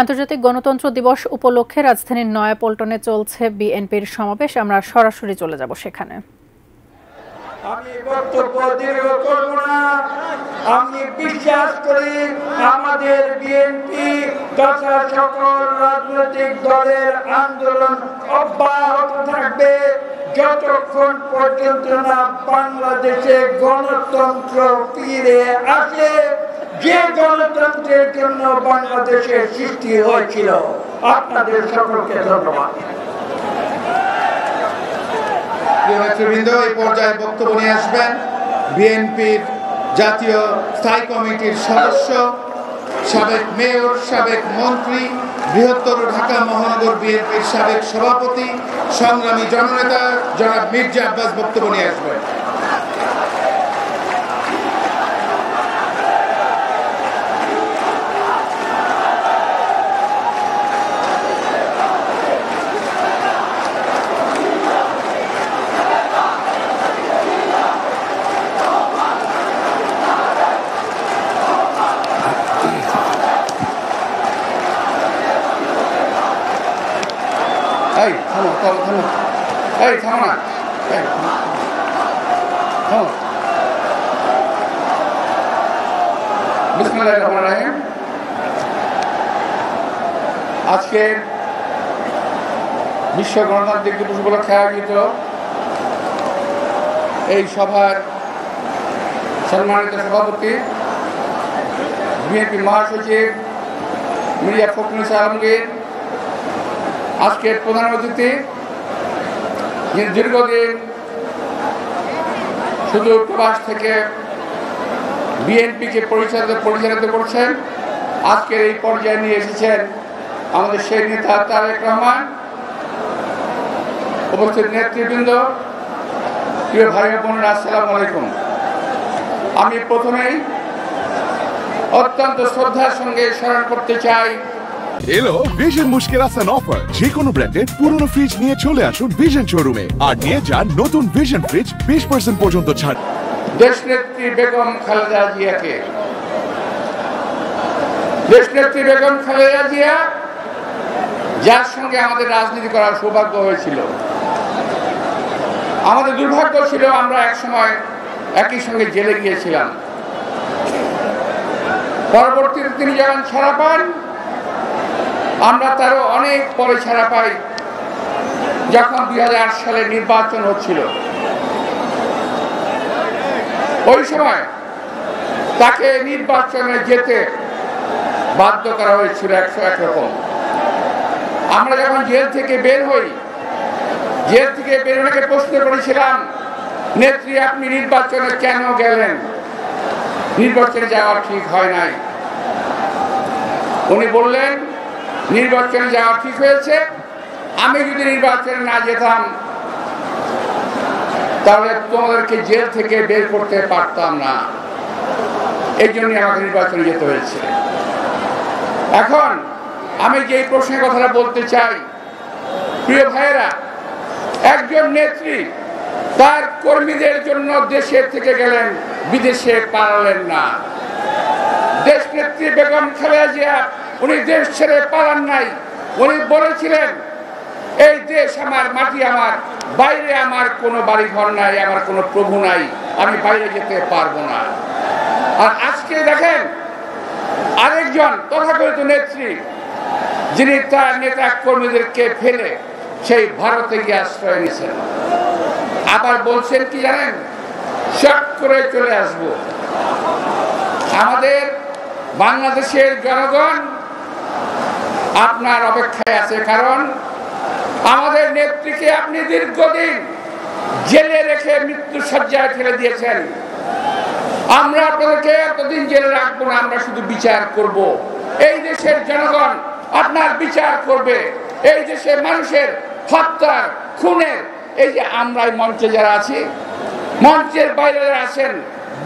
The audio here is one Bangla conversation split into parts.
আন্তর্জাতিক গণতন্ত্র দিবস উপলক্ষে রাজধানীর নয়াপল্টনে চলছে বিএনপির সমাবেশ। আমরা সরাসরি চলে যাব সেখানে। আমি বক্তব্য দীর্ঘ করব না। আমি বিশ্বাস করি আমাদের বিএনপি তথা সকল রাজনৈতিক দলের আন্দোলন অব্যাহত থাকবে যতক্ষণ পর্যন্ত না বাংলাদেশে গণতন্ত্র ফিরে আসে, যে গণতন্ত্রের জন্য বাংলাদেশের সৃষ্টি হয়েছিল। আপনাদের সকলকে ধন্যবাদ। নেতৃবৃন্দ, এই পর্যায়ে বক্তব্য নিয়ে আসবেন বিএনপির জাতীয় স্থায়ী কমিটির সদস্য, সাবেক মেয়র, সাবেক মন্ত্রী, বৃহত্তর ঢাকা মহানগর বিএনপির সাবেক সভাপতি, সংগ্রামী জননেতা জনাব মির্জা আব্বাস বক্তব্য নিয়ে আসবেন। আজকে বিশ্ব গণতান্ত্রিক দিবস উপলক্ষে আয়োজিত এই সভার সম্মানিত সভাপতি বিএনপি মহাসচিব মির্জা ফখরুল আলমগীর, আজকের প্রধান অতিথি যিনি দীর্ঘদিন সুদূর প্রবাস থেকে বিএনপিকে পরিচালিত করছেন, আজকের এই পর্যায়ে নিয়ে এসেছেন আমাদের সেই নেতা তারেক রহমান, উপস্থিত নেতৃবৃন্দ, প্রিয় ভাই বোনেরা, আসসালামু আলাইকুম। আমি প্রথমেই অত্যন্ত শ্রদ্ধার সঙ্গে স্মরণ করতে চাই এলো ভিশন মুশকিল আসান অফার। যে কোনো ব্র্যান্ডের পুরনো ফ্রিজ নিয়ে চলে আসুন ভিশন শোরুমে আর নিয়ে যান নতুন ভিশন ফ্রিজ 20% পর্যন্ত ছাড়। দেশনেত্রী বেগম খালেদা জিয়াকে, দেশনেত্রী বেগম খালেদা জিয়া যার সঙ্গে আমাদের রাজনীতি করার সৌভাগ্য হয়েছিল। আমাদের দুর্ভাগ্য ছিল আমরা একসময় একই সঙ্গে জেলে গিয়েছিলাম। পরবর্তীতে তিনি যখন ছাড়া পান, আমরা তারও অনেক পরে ছাড়া পাই, যখন 2008 সালে নির্বাচন হচ্ছিল। ওই সময় তাকে নির্বাচনে যেতে বাধ্য করা হয়েছিল 101 রকম। আমরা যখন জেল থেকে বের হই, জেল থেকে বের হয়ে প্রশ্ন করেছিলাম, নেত্রী আপনি নির্বাচনে কেন গেলেন? নির্বাচনে যাওয়া ঠিক হয় নাই। উনি বললেন নির্বাচনে যাওয়া ঠিক হয়েছে, আমি যদি নির্বাচনে না যেতাম তাহলে তোমাদেরকে জেল থেকে বের করতে পারতাম না, এই জন্যই আমাকে নির্বাচনে যেতে হয়েছে। এখন আমি যে প্রশ্নের কথাটা বলতে চাই, প্রিয় ভাইয়েরা, একজন নেত্রী তার কর্মীদের জন্য দেশে থেকে গেলেন, বিদেশে পালালেন না। দেশনেত্রী বেগম খালেদা জিয়া উনি দেশ ছেড়ে পালান নাই। উনি বলেছিলেন এই দেশ আমার, মাটি আমার, বাইরে আমার কোনো বাড়ি ঘর নাই, আমার কোনো প্রভু নাই, আমি বাইরে যেতে পারবো না। আর আজকে দেখেন আরেকজন তথাকথিত নেত্রী, যিনি তার নেতা কর্মীদেরকে ফেলে সেই ভারতে গিয়ে আশ্রয় নিয়েছেন। আবার বলছেন কি জানেন, শখ করে চলে আসব। আমাদের বাংলাদেশের জনগণ আপনার অপেক্ষায় আছে, কারণ আমাদের নেত্রীকে আপনি দীর্ঘদিন জেলে রেখে মৃত্যু শয্যায় ফেলে দিয়েছেন। আমরা আপনাদেরকে এতদিন জেলে রাখবো না, আমরা শুধু বিচার করব। এই দেশের জনগণ আপনার বিচার করবে। এই দেশের মানুষের হত্যা, খুনের, এই যে আমরা মঞ্চে যারা আছি, মঞ্চের বাইরে আছেন,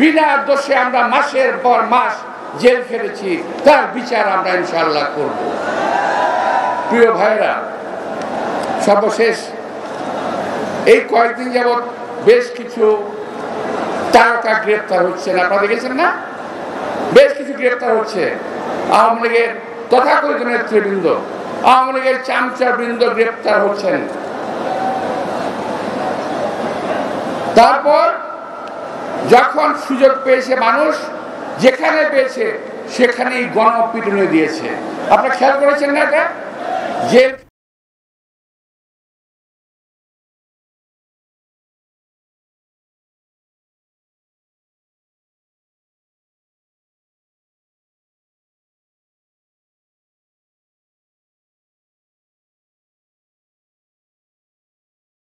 বিনা দোষে আমরা মাসের পর মাস জেল খেটেছি, তার বিচার আমরা ইনশাআল্লাহ করব। প্রিয় ভাইরা, সর্বশেষ এই কয়েকদিন যাবৎ বেশ কিছু তারকা গ্রেপ্তার হচ্ছেন, আপনারা দেখেছেন না? বেশ কিছু গ্রেপ্তার হচ্ছে। আওয়ামী লীগের তথাকথিত নেতৃবৃন্দ, আওয়ামী লীগের চামচা বৃন্দ গ্রেপ্তার হচ্ছেন। তারপর যখন সুযোগ পেয়েছে মানুষ, যেখানে পেয়েছে সেখানেই গণপিটুনি দিয়েছে। আপনারা খেয়াল করেছেন না এটা? যে